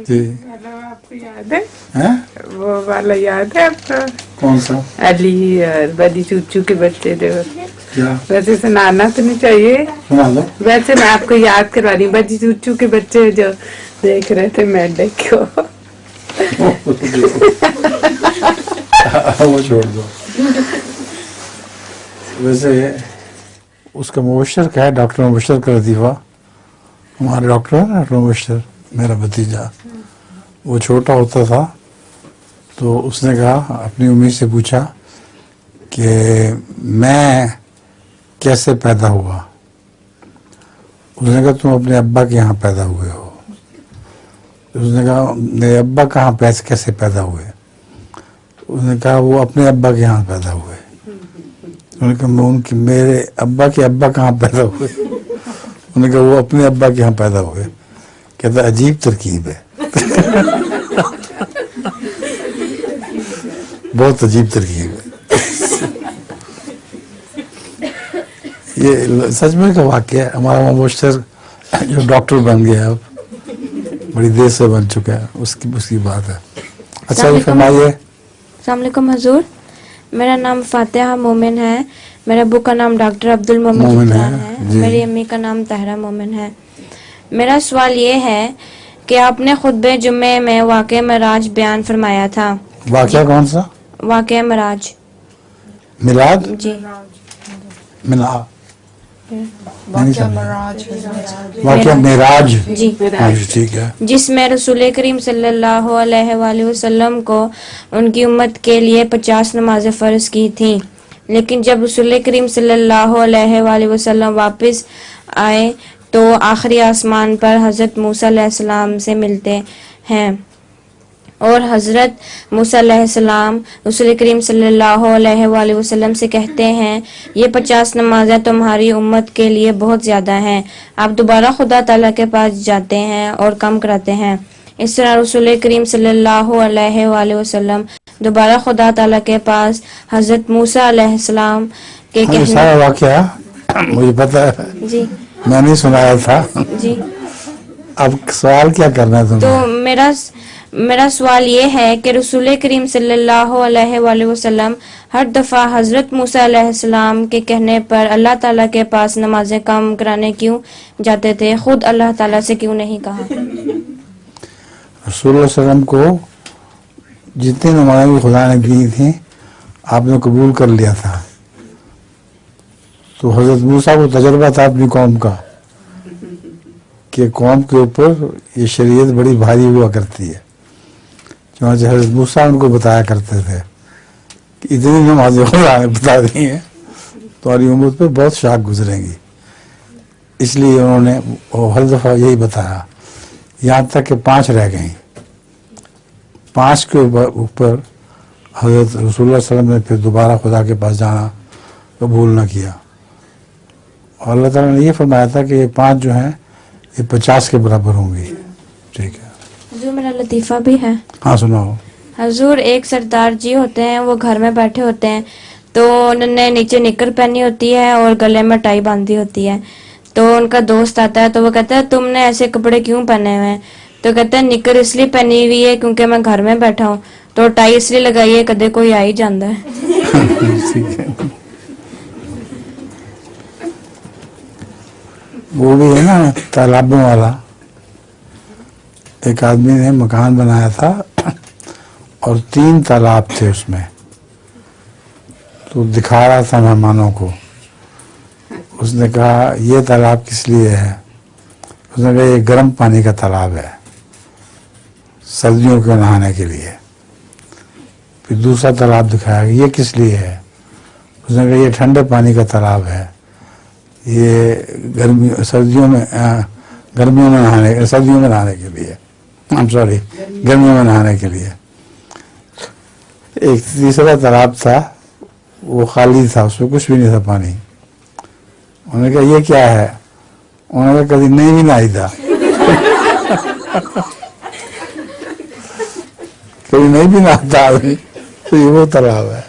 جی آپ کو یاد ہے وہ والا یاد ہے آپ کو؟ کون سا؟ علی اور بدی چوچو کے بچے جو کیا ویسے سنانا تو نہیں چاہیے، سنا دو. ویسے میں آپ کو یاد کروا رہی ہوں، بدی چوچو کے بچے جو دیکھ رہے تھے میڈک کو. وہ چھوڑ دو. ویسے اس کا مبشر کیا ہے؟ ڈاکٹر مبشر کا لطیفہ. ہمارے ڈاکٹر ہے ڈاکٹر مبشر، میرا بھتیجا. وہ چھوٹا ہوتا تھا تو اس نے کہا، اپنی امی سے پوچھا کہ میں کیسے پیدا ہوا. اس نے کہا تم اپنے ابا کے یہاں پیدا ہوئے ہو. اس نے کہا میرے ابا کہاں کیسے پیدا ہوئے؟ اس نے کہا وہ اپنے ابا کے یہاں پیدا ہوئے. انہوں نے کہا میرے ابا کے ابا کہاں پیدا ہوئے؟ انہوں نے کہا وہ اپنے ابا کے یہاں پیدا ہوئے. کہتا عجیب ترکیب ہے. بہت عجیب ترکیب ہے. یہ سچ میں کا واقعہ ہے. ہمارا مبشر جو ڈاکٹر بن گیا اب بڑی دیر سے بن چکا ہے، اس کی بات ہے. اچھا جی فرمائیے. السلام علیکم حضور، میرا نام فاتحہ مومن ہے. میرے ابو کا نام ڈاکٹر عبد المومن جتران ہے. میری امی کا نام طاہرہ مومن ہے. میرا سوال یہ ہے کہ آپ نے خطبہ جمعے میں واقعہ معراج بیان فرمایا تھا. واقعہ کون سا؟ واقعہ معراج. میلاد؟ جی واقعہ معراج. جی ٹھیک ہے. جس میں رسول کریم صلی اللہ علیہ وآلہ وسلم کو ان کی امت کے لیے 50 نمازیں فرض کی تھیں، لیکن جب رسول کریم صلی اللہ علیہ وآلہ وسلم واپس آئے تو آخری آسمان پر حضرت موسیٰ علیہ السلام سے ملتے ہیں اور حضرت موسیٰ علیہ السلام رسول کریم صلی اللہ علیہ وآلہ وسلم سے کہتے ہیں یہ 50 نمازیں تمہاری امت کے لیے بہت زیادہ ہیں. آپ دوبارہ خدا تعالیٰ کے پاس جاتے ہیں اور کم کراتے ہیں. اس طرح رسول کریم صلی اللہ علیہ وآلہ وسلم دوبارہ خدا تعالیٰ کے پاس حضرت موسیٰ علیہ السلام کے کہنے. سارا واقعہ مجھے پتا ہے، جی میں نہیں سنایا تھا. جی اب سوال کیا کرنا ہے تو تمہیں؟ میرا سوال یہ ہے کہ رسول کریم صلی اللہ علیہ وآلہ وسلم ہر دفعہ حضرت موسیٰ علیہ السلام کے کہنے پر اللہ تعالیٰ کے پاس نمازیں کم کرانے کیوں جاتے تھے؟ خود اللہ تعالیٰ سے کیوں نہیں کہا؟ رسول اللہ علیہ وسلم کو جتنی نمازیں بھی خدا نے کی تھیں آپ نے قبول کر لیا تھا. تو حضرت موسیٰ کو تجربہ تھا اپنی قوم کا کہ قوم کے اوپر یہ شریعت بڑی بھاری ہوا کرتی ہے. چنانچہ حضرت موسیٰ ان کو بتایا کرتے تھے کہ اتنی نمازیں خدا نے بتا دی ہیں تمہاری امت پہ بہت شاک گزریں گی. اس لیے انہوں نے ہر دفعہ یہی بتایا، یہاں تک کہ 5 رہ گئیں. 5 کے اوپر حضرت رسول اللہ صلی اللہ علیہ وسلم نے پھر دوبارہ خدا کے پاس جانا قبول نہ کیا. اور اللہ تعالیٰ نے یہ فرمایا تھا کہ یہ 5 جو ہیں یہ 50 کے برابر ہوں گی. ٹھیک ہے حضور میرا لطیفہ بھی ہے. ہاں سناؤ. حضور ایک سردار جی ہوتے ہیں، وہ گھر میں بیٹھے ہوتے ہیں تو انہوں نے نیچے نکر پہنی ہوتی ہے اور گلے میں ٹائی باندھی ہوتی ہے. تو ان کا دوست آتا ہے تو وہ کہتا ہے تم نے ایسے کپڑے کیوں پہنے ہوئے ہیں؟ تو کہتا ہے نکر اس لیے پہنی ہوئی ہے کیونکہ میں گھر میں بیٹھا ہوں، تو ٹائی اس لیے لگائی ہے کدے کوئی آ ہی جاندہ ہے. ٹھیک ہے. وہ بھی ہے نا تالابوں والا. ایک آدمی نے مکان بنایا تھا اور 3 تالاب تھے اس میں. تو دکھا رہا تھا مہمانوں کو. اس نے کہا یہ تالاب کس لیے ہے؟ اس نے کہا یہ گرم پانی کا تالاب ہے، سردیوں کے نہانے کے لیے. پھر دوسرا تالاب دکھایا کہ یہ کس لیے ہے؟ اس نے کہا یہ ٹھنڈے پانی کا تالاب ہے، یہ سردیوں میں نہانے کے لیے. گرمیوں میں نہانے کے لیے. ایک تیسرا تالاب تھا وہ خالی تھا، اس میں کچھ بھی نہیں تھا پانی. انہوں نے کہا یہ کیا ہے؟ انہوں نے کہا کبھی نہیں بھی نہائی تھا. کبھی نہیں بھی نہاتا آدمی تو یہ وہ تالاب ہے.